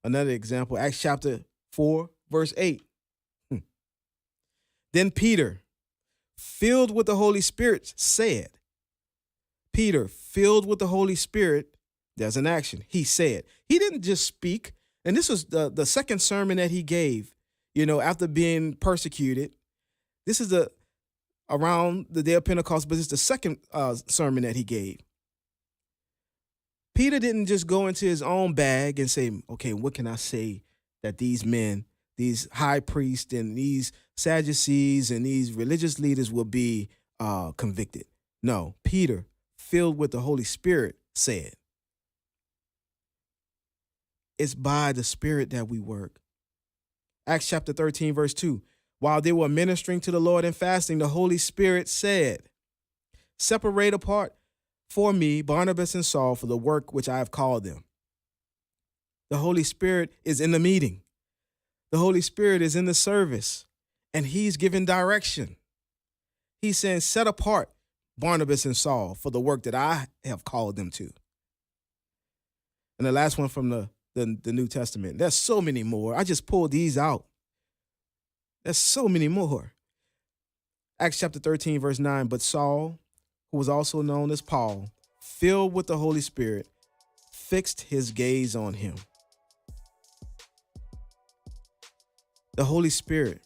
Another example, Acts chapter 4, verse 8. Then Peter, filled with the Holy Spirit, said, Peter, filled with the Holy Spirit, there's an action. He said. He didn't just speak. And this was the second sermon that he gave, after being persecuted. This is around the day of Pentecost, but it's the second sermon that he gave. Peter didn't just go into his own bag and say, okay, what can I say that these men, these high priests and these Sadducees and these religious leaders will be convicted? No, Peter, filled with the Holy Spirit, said, it's by the Spirit that we work. Acts chapter 13, verse 2. While they were ministering to the Lord and fasting, the Holy Spirit said, separate apart for me Barnabas and Saul for the work which I have called them. The Holy Spirit is in the meeting. The Holy Spirit is in the service, and he's giving direction. He's saying, set apart Barnabas and Saul for the work that I have called them to. And the last one from the New Testament. There's so many more. I just pulled these out. There's so many more. Acts chapter 13, verse 9. But Saul, who was also known as Paul, filled with the Holy Spirit, fixed his gaze on him. The Holy Spirit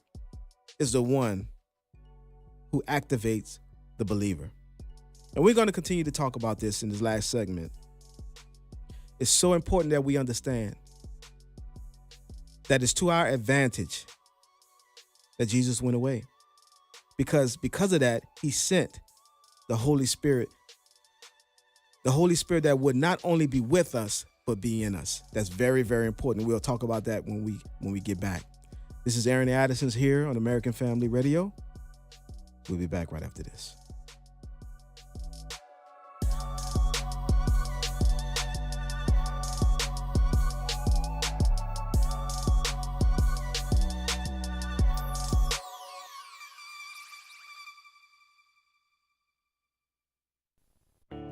is the one who activates the believer. And we're going to continue to talk about this in this last segment. It's so important that we understand that it's to our advantage that Jesus went away. Because of that, he sent the Holy Spirit that would not only be with us, but be in us. That's very, very important. We'll talk about that when we get back. This is Aaron Addison's here on American Family Radio. We'll be back right after this.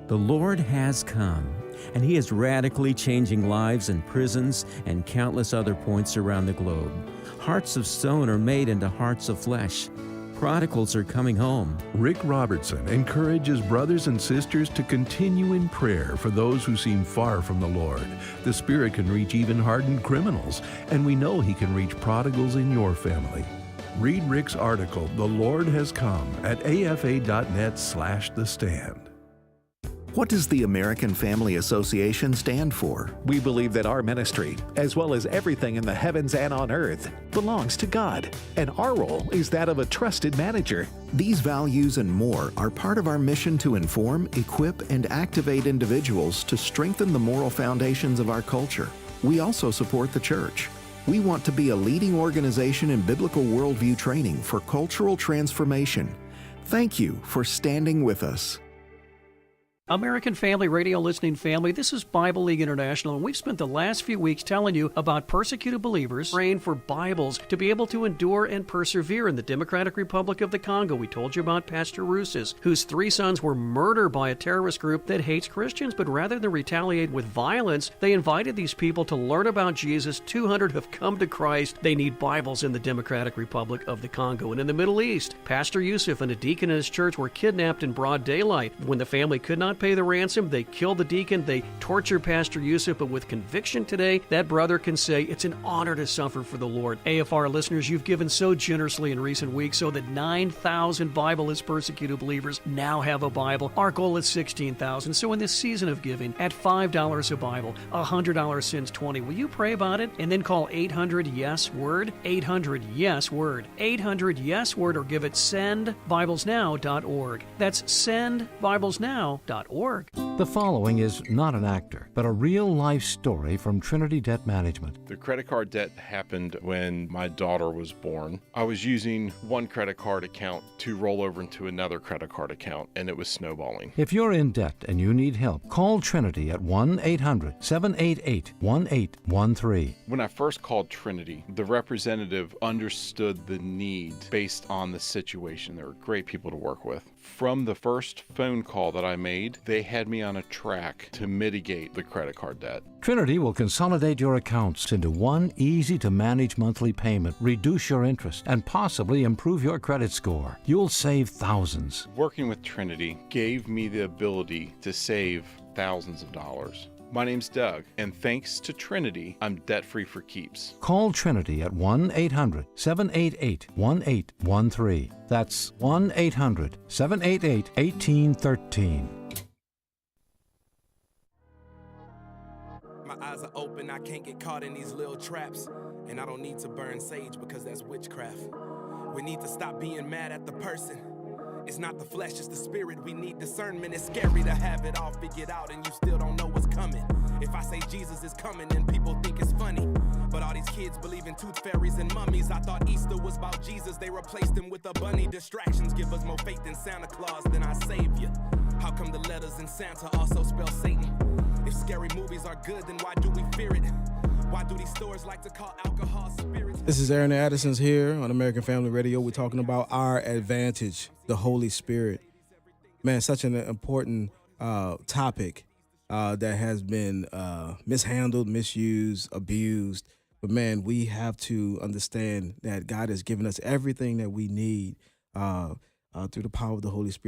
The Lord has come, and He is radically changing lives in prisons and countless other points around the globe. Hearts of stone are made into hearts of flesh. Prodigals are coming home. Rick Robertson encourages brothers and sisters to continue in prayer for those who seem far from the Lord. The Spirit can reach even hardened criminals, and we know He can reach prodigals in your family. Read Rick's article, The Lord Has Come, at afa.net/thestand. What does the American Family Association stand for? We believe that our ministry, as well as everything in the heavens and on earth, belongs to God, and our role is that of a trusted manager. These values and more are part of our mission to inform, equip, and activate individuals to strengthen the moral foundations of our culture. We also support the church. We want to be a leading organization in biblical worldview training for cultural transformation. Thank you for standing with us. American Family Radio listening family, this is Bible League International, and we've spent the last few weeks telling you about persecuted believers praying for Bibles to be able to endure and persevere in the Democratic Republic of the Congo. We told you about Pastor Rousses, whose 3 sons were murdered by a terrorist group that hates Christians, but rather than retaliate with violence, they invited these people to learn about Jesus. 200 have come to Christ. They need Bibles in the Democratic Republic of the Congo. And in the Middle East, Pastor Yusuf and a deacon in his church were kidnapped in broad daylight. When the family could not pay the ransom, they killed the deacon, they tortured Pastor Yusuf, but with conviction today, that brother can say, it's an honor to suffer for the Lord. AFR listeners, you've given so generously in recent weeks so that 9,000 Bible-less persecuted believers now have a Bible. Our goal is 16,000. So in this season of giving, at $5 a Bible, $100 sends 20. Will you pray about it? And then call 800-YES-WORD, 800-YES-WORD, 800-YES-WORD, or give it sendbiblesnow.org. That's sendbiblesnow.org. The following is not an actor, but a real-life story from Trinity Debt Management. The credit card debt happened when my daughter was born. I was using one credit card account to roll over into another credit card account, and it was snowballing. If you're in debt and you need help, call Trinity at 1-800-788-1813. When I first called Trinity, the representative understood the need based on the situation. They were great people to work with. From the first phone call that I made, they had me on a track to mitigate the credit card debt. Trinity will consolidate your accounts into one easy-to-manage monthly payment, reduce your interest, and possibly improve your credit score. You'll save thousands. Working with Trinity gave me the ability to save thousands of dollars. My name's Doug, and thanks to Trinity, I'm debt-free for keeps. Call Trinity at 1-800-788-1813. That's 1-800-788-1813. My eyes are open, I can't get caught in these little traps. And I don't need to burn sage because that's witchcraft. We need to stop being mad at the person. It's not the flesh, it's the spirit. We need discernment. It's scary to have it all figured out and you still don't know what's coming. If I say Jesus is coming, then people think it's funny. But all these kids believe in tooth fairies and mummies. I thought Easter was about Jesus. They replaced him with a bunny. Distractions give us more faith in Santa Claus than our Savior. How come the letters in Santa also spell Satan? If scary movies are good, then why do we fear it? Why do these stores like to call alcohol spirits? This is Aaron Addison's here on American Family Radio. We're talking about our advantage, the Holy Spirit. Man, such an important topic that has been mishandled, misused, abused. But man, we have to understand that God has given us everything that we need through the power of the Holy Spirit.